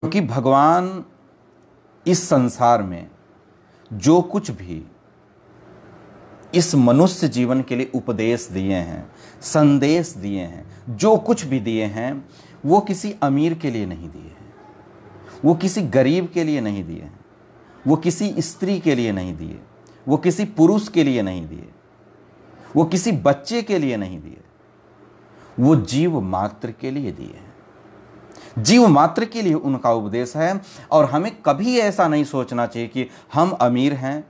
क्योंकि भगवान इस संसार में जो कुछ भी इस मनुष्य जीवन के लिए उपदेश दिए हैं, संदेश दिए हैं, जो कुछ भी दिए हैं, वो किसी अमीर के लिए नहीं दिए हैं, वो किसी गरीब के लिए नहीं दिए हैं, वो किसी स्त्री के लिए नहीं दिए, वो किसी पुरुष के लिए नहीं दिए, वो किसी बच्चे के लिए नहीं दिए, वो जीव मात्र के लिए दिए हैं। जीव मात्र के लिए उनका उपदेश है। और हमें कभी ऐसा नहीं सोचना चाहिए कि हम अमीर हैं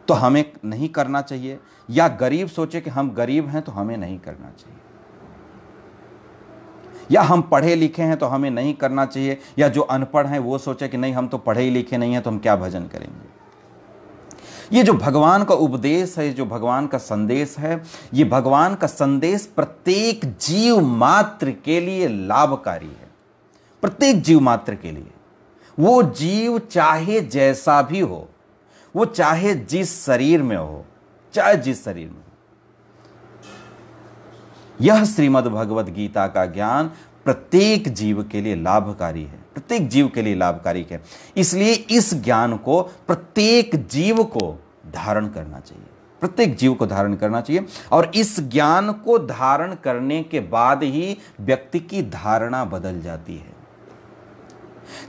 तो हमें नहीं करना चाहिए, या गरीब सोचे कि हम गरीब हैं तो हमें नहीं करना चाहिए, या हम पढ़े लिखे हैं तो हमें नहीं करना चाहिए, या जो अनपढ़ हैं वो सोचे कि नहीं हम तो पढ़े ही लिखे नहीं हैं तो हम क्या भजन करेंगे। ये जो भगवान का उपदेश है, जो भगवान का संदेश है, ये भगवान का संदेश प्रत्येक जीव मात्र के लिए लाभकारी है। प्रत्येक जीव मात्र के लिए, वो जीव चाहे जैसा भी हो, वो चाहे जिस शरीर में हो, चाहे जिस शरीर में हो, यह श्रीमद् भगवद गीता का ज्ञान प्रत्येक जीव के लिए लाभकारी है, प्रत्येक जीव के लिए लाभकारी है। इसलिए इस ज्ञान को प्रत्येक जीव को धारण करना चाहिए, प्रत्येक जीव को धारण करना चाहिए। और इस ज्ञान को धारण करने के बाद ही व्यक्ति की धारणा बदल जाती है।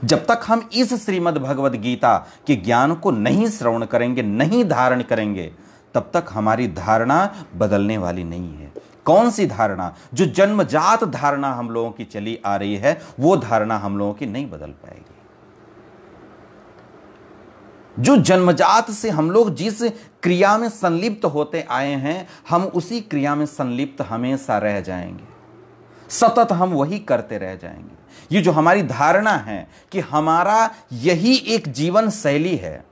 जब तक हम इस श्रीमद् भगवद गीता के ज्ञान को नहीं श्रवण करेंगे, नहीं धारण करेंगे, तब तक हमारी धारणा बदलने वाली नहीं है। कौन सी धारणा? जो जन्मजात धारणा हम लोगों की चली आ रही है, वो धारणा हम लोगों की नहीं बदल पाएगी। जो जन्मजात से हम लोग जिस क्रिया में संलिप्त होते आए हैं, हम उसी क्रिया में संलिप्त हमेशा रह जाएंगे, सतत हम वही करते रह जाएंगे। ये जो हमारी धारणा है कि हमारा यही एक जीवन शैली है,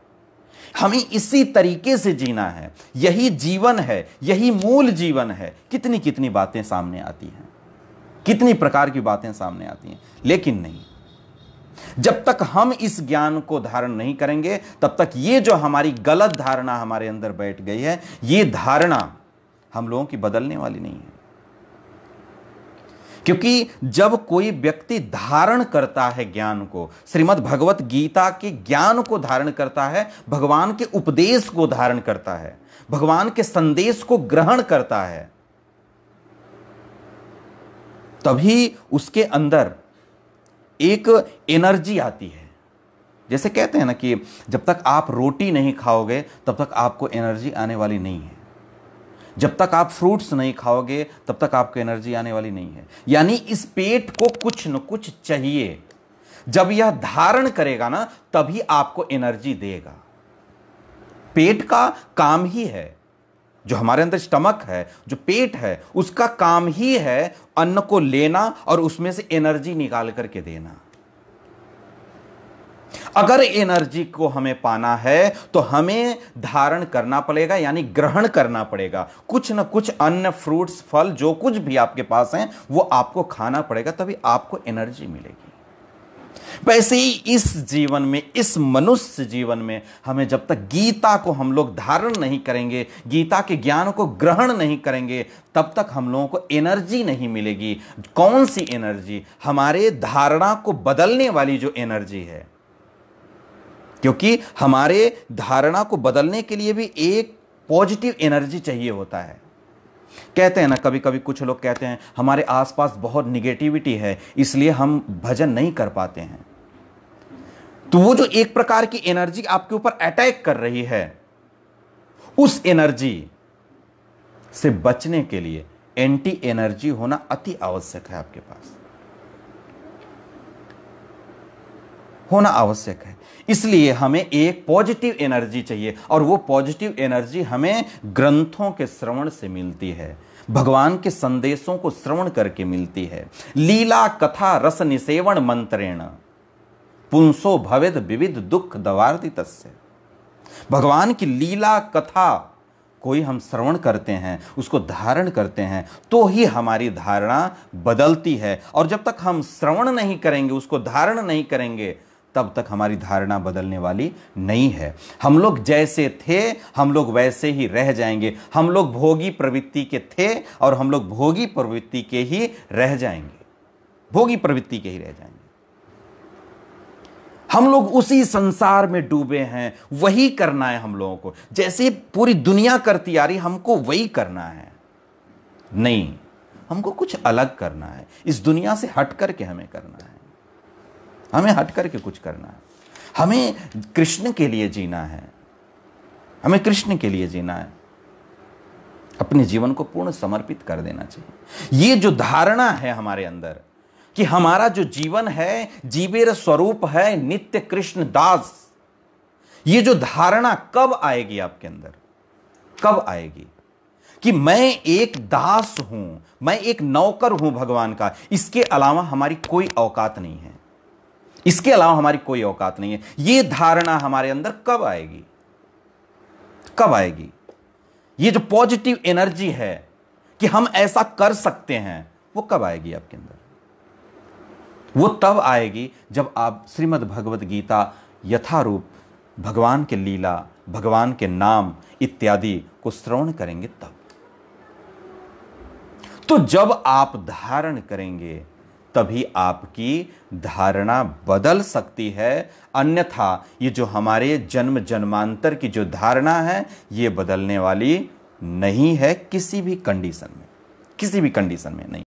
हमें इसी तरीके से जीना है, यही जीवन है, यही मूल जीवन है, कितनी कितनी बातें सामने आती हैं, कितनी प्रकार की बातें सामने आती हैं। लेकिन नहीं, जब तक हम इस ज्ञान को धारण नहीं करेंगे, तब तक ये जो हमारी गलत धारणा हमारे अंदर बैठ गई है, ये धारणा हम लोगों की बदलने वाली नहीं है। क्योंकि जब कोई व्यक्ति धारण करता है ज्ञान को, श्रीमद् भगवत गीता के ज्ञान को धारण करता है, भगवान के उपदेश को धारण करता है, भगवान के संदेश को ग्रहण करता है, तभी उसके अंदर एक एनर्जी आती है। जैसे कहते हैं ना कि जब तक आप रोटी नहीं खाओगे तब तक आपको एनर्जी आने वाली नहीं है, जब तक आप फ्रूट्स नहीं खाओगे तब तक आपको एनर्जी आने वाली नहीं है। यानी इस पेट को कुछ न कुछ चाहिए, जब यह धारण करेगा ना तभी आपको एनर्जी देगा। पेट का काम ही है, जो हमारे अंदर स्टमक है, जो पेट है, उसका काम ही है अन्न को लेना और उसमें से एनर्जी निकाल करके देना। अगर एनर्जी को हमें पाना है तो हमें धारण करना पड़ेगा, यानी ग्रहण करना पड़ेगा। कुछ न कुछ अन्न, फ्रूट्स, फल, जो कुछ भी आपके पास है वो आपको खाना पड़ेगा, तभी आपको एनर्जी मिलेगी। वैसे ही इस जीवन में, इस मनुष्य जीवन में, हमें जब तक गीता को हम लोग धारण नहीं करेंगे, गीता के ज्ञान को ग्रहण नहीं करेंगे, तब तक हम लोगों को एनर्जी नहीं मिलेगी। कौन सी एनर्जी? हमारे धारणा को बदलने वाली जो एनर्जी है। क्योंकि हमारे धारणा को बदलने के लिए भी एक पॉजिटिव एनर्जी चाहिए होता है। कहते हैं ना, कभी कभी कुछ लोग कहते हैं हमारे आसपास बहुत निगेटिविटी है इसलिए हम भजन नहीं कर पाते हैं। तो वो जो एक प्रकार की एनर्जी आपके ऊपर अटैक कर रही है, उस एनर्जी से बचने के लिए एंटी एनर्जी होना अति आवश्यक है, आपके पास होना आवश्यक है। इसलिए हमें एक पॉजिटिव एनर्जी चाहिए, और वो पॉजिटिव एनर्जी हमें ग्रंथों के श्रवण से मिलती है, भगवान के संदेशों को श्रवण करके मिलती है। लीला कथा रस निसेवण मंत्रेण पुंसो भवेद विविध दुख दवार्दितस्य। भगवान की लीला कथा कोई हम श्रवण करते हैं, उसको धारण करते हैं, तो ही हमारी धारणा बदलती है। और जब तक हम श्रवण नहीं करेंगे, उसको धारण नहीं करेंगे, तब तक हमारी धारणा बदलने वाली नहीं है। हम लोग जैसे थे हम लोग वैसे ही रह जाएंगे। हम लोग भोगी प्रवृत्ति के थे और हम लोग भोगी प्रवृत्ति के ही रह जाएंगे, भोगी प्रवृत्ति के ही रह जाएंगे। हम लोग उसी संसार में डूबे हैं, वही करना है हम लोगों को, जैसे पूरी दुनिया करती आ रही हमको वही करना है। नहीं, हमको कुछ अलग करना है, इस दुनिया से हट करके हमें करना है, हमें हट करके कुछ करना है, हमें कृष्ण के लिए जीना है, हमें कृष्ण के लिए जीना है, अपने जीवन को पूर्ण समर्पित कर देना चाहिए। ये जो धारणा है हमारे अंदर कि हमारा जो जीवन है जीवेर स्वरूप है नित्य कृष्ण दास, ये जो धारणा कब आएगी आपके अंदर, कब आएगी कि मैं एक दास हूं, मैं एक नौकर हूं भगवान का, इसके अलावा हमारी कोई औकात नहीं है, इसके अलावा हमारी कोई औकात नहीं है। ये धारणा हमारे अंदर कब आएगी, कब आएगी? ये जो पॉजिटिव एनर्जी है कि हम ऐसा कर सकते हैं, वो कब आएगी आपके अंदर? वो तब आएगी जब आप श्रीमद् भगवद गीता यथारूप भगवान के लीला, भगवान के नाम इत्यादि को श्रवण करेंगे तब। तो जब आप धारण करेंगे तभी आपकी धारणा बदल सकती है, अन्यथा ये जो हमारे जन्म जन्मांतर की जो धारणा है ये बदलने वाली नहीं है किसी भी कंडीशन में, किसी भी कंडीशन में नहीं।